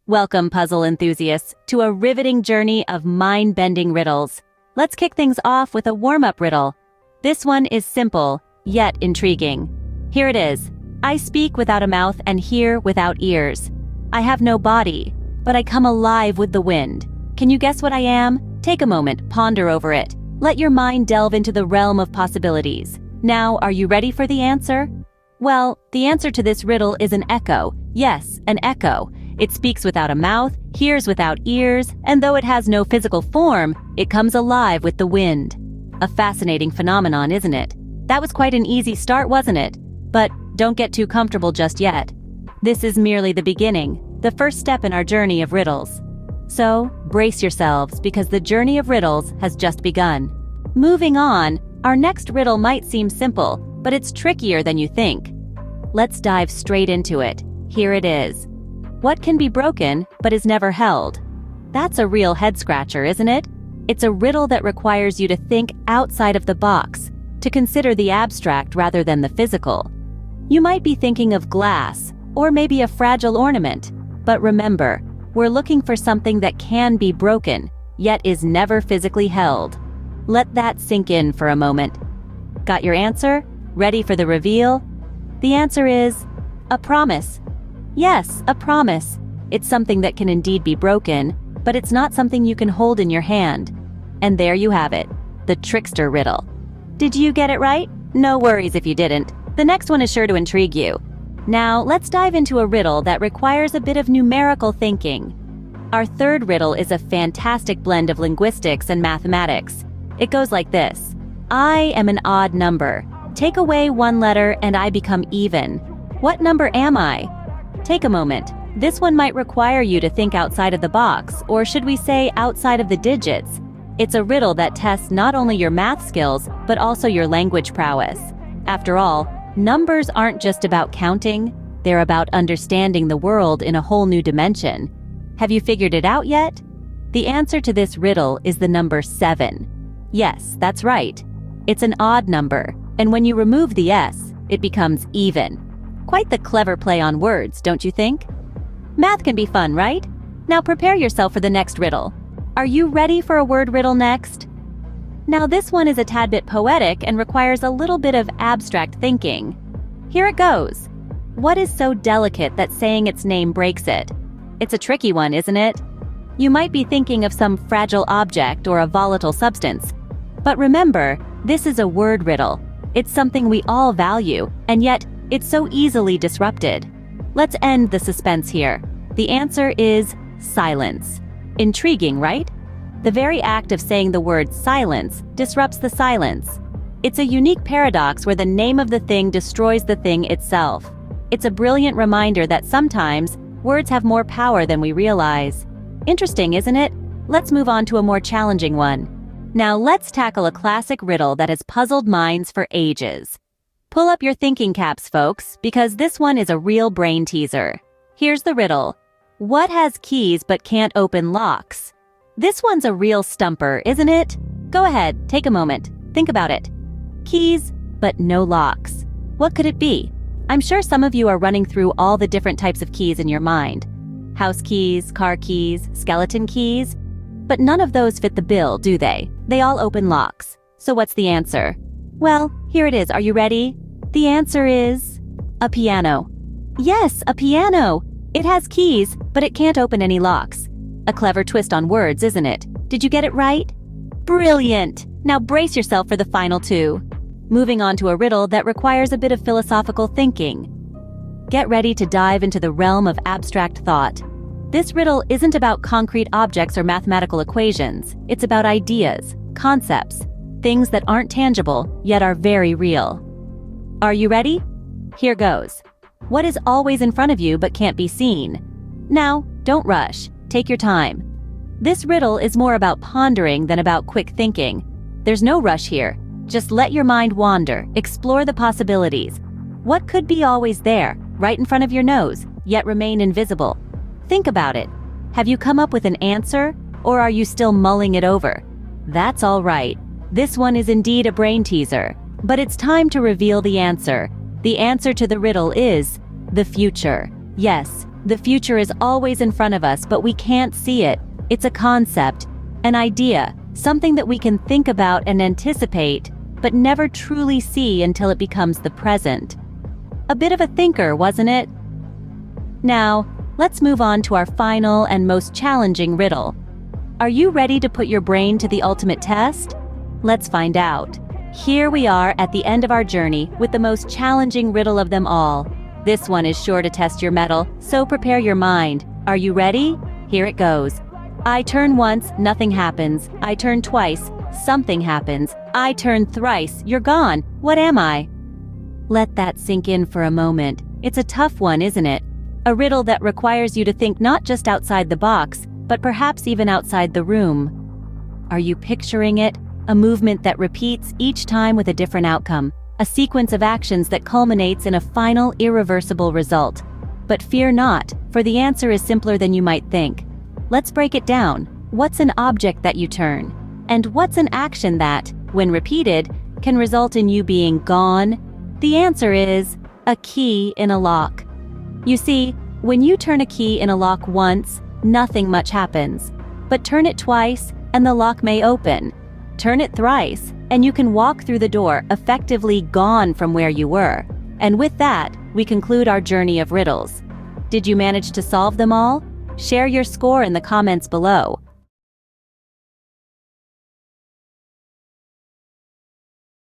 Welcome, puzzle enthusiasts, to a riveting journey of mind-bending riddles. Let's kick things off with a warm-up riddle. This one is simple, yet intriguing. Here it is. I speak without a mouth and hear without ears. I have no body, but I come alive with the wind. Can you guess what I am? Take a moment, ponder over it. Let your mind delve into the realm of possibilities. Now, are you ready for the answer? Well, the answer to this riddle is an echo. Yes, an echo. It speaks without a mouth, hears without ears, and though it has no physical form, it comes alive with the wind. A fascinating phenomenon, isn't it? That was quite an easy start, wasn't it? But don't get too comfortable just yet. This is merely the beginning, the first step in our journey of riddles. So, brace yourselves, because the journey of riddles has just begun. Moving on, our next riddle might seem simple, but it's trickier than you think. Let's dive straight into it. Here it is. What can be broken, but is never held? That's a real head-scratcher, isn't it? It's a riddle that requires you to think outside of the box, to consider the abstract rather than the physical. You might be thinking of glass, or maybe a fragile ornament, but remember, we're looking for something that can be broken, yet is never physically held. Let that sink in for a moment. Got your answer? Ready for the reveal? The answer is a promise. Yes, a promise. It's something that can indeed be broken, but it's not something you can hold in your hand. And there you have it, the Trickster riddle. Did you get it right? No worries if you didn't. The next one is sure to intrigue you. Now, let's dive into a riddle that requires a bit of numerical thinking. Our third riddle is a fantastic blend of linguistics and mathematics. It goes like this. I am an odd number. Take away one letter and I become even. What number am I? Take a moment. This one might require you to think outside of the box, or should we say outside of the digits. It's a riddle that tests not only your math skills, but also your language prowess. After all, numbers aren't just about counting, they're about understanding the world in a whole new dimension. Have you figured it out yet? The answer to this riddle is the number 7. Yes, that's right. It's an odd number, and when you remove the S, it becomes even. Quite the clever play on words, don't you think? Math can be fun, right? Now prepare yourself for the next riddle. Are you ready for a word riddle next? Now this one is a tad bit poetic and requires a little bit of abstract thinking. Here it goes. What is so delicate that saying its name breaks it? It's a tricky one, isn't it? You might be thinking of some fragile object or a volatile substance. But remember, this is a word riddle. It's something we all value, and yet it's so easily disrupted. Let's end the suspense here. The answer is silence. Intriguing, right? The very act of saying the word silence disrupts the silence. It's a unique paradox where the name of the thing destroys the thing itself. It's a brilliant reminder that sometimes words have more power than we realize. Interesting, isn't it? Let's move on to a more challenging one. Now let's tackle a classic riddle that has puzzled minds for ages. Pull up your thinking caps, folks, because this one is a real brain teaser. Here's the riddle. What has keys but can't open locks? This one's a real stumper, isn't it? Go ahead, take a moment. Think about it. Keys, but no locks. What could it be? I'm sure some of you are running through all the different types of keys in your mind. House keys, car keys, skeleton keys. But none of those fit the bill, do they? They all open locks. So what's the answer? Well, here it is. Are you ready? The answer is a piano. Yes, a piano. It has keys, but it can't open any locks. A clever twist on words, isn't it? Did you get it right? Brilliant! Now brace yourself for the final two. Moving on to a riddle that requires a bit of philosophical thinking. Get ready to dive into the realm of abstract thought. This riddle isn't about concrete objects or mathematical equations. It's about ideas, concepts, things that aren't tangible, yet are very real. Are you ready? Here goes. What is always in front of you but can't be seen? Now, don't rush. Take your time. This riddle is more about pondering than about quick thinking. There's no rush here. Just let your mind wander, explore the possibilities. What could be always there, right in front of your nose, yet remain invisible? Think about it. Have you come up with an answer, or are you still mulling it over? That's all right. This one is indeed a brain teaser. But it's time to reveal the answer. The answer to the riddle is the future. Yes, The future is always in front of us, but we can't see it. It's a concept, an idea, something that we can think about and anticipate, but never truly see until it becomes the present. A bit of a thinker, wasn't it? Now, let's move on to our final and most challenging riddle. Are you ready to put your brain to the ultimate test? Let's find out. Here we are at the end of our journey with the most challenging riddle of them all. This one is sure to test your mettle, so prepare your mind. Are you ready? Here it goes. I turn once, nothing happens. I turn twice, something happens. I turn thrice, you're gone. What am I? Let that sink in for a moment. It's a tough one, isn't it? A riddle that requires you to think not just outside the box, but perhaps even outside the room. Are you picturing it? A movement that repeats each time with a different outcome. A sequence of actions that culminates in a final, irreversible result. But fear not, for the answer is simpler than you might think. Let's break it down. What's an object that you turn? And what's an action that, when repeated, can result in you being gone? The answer is a key in a lock. You see, when you turn a key in a lock once, nothing much happens. But turn it twice, and the lock may open. Turn it thrice, and you can walk through the door, effectively gone from where you were. And with that, we conclude our journey of riddles. Did you manage to solve them all? Share your score in the comments below.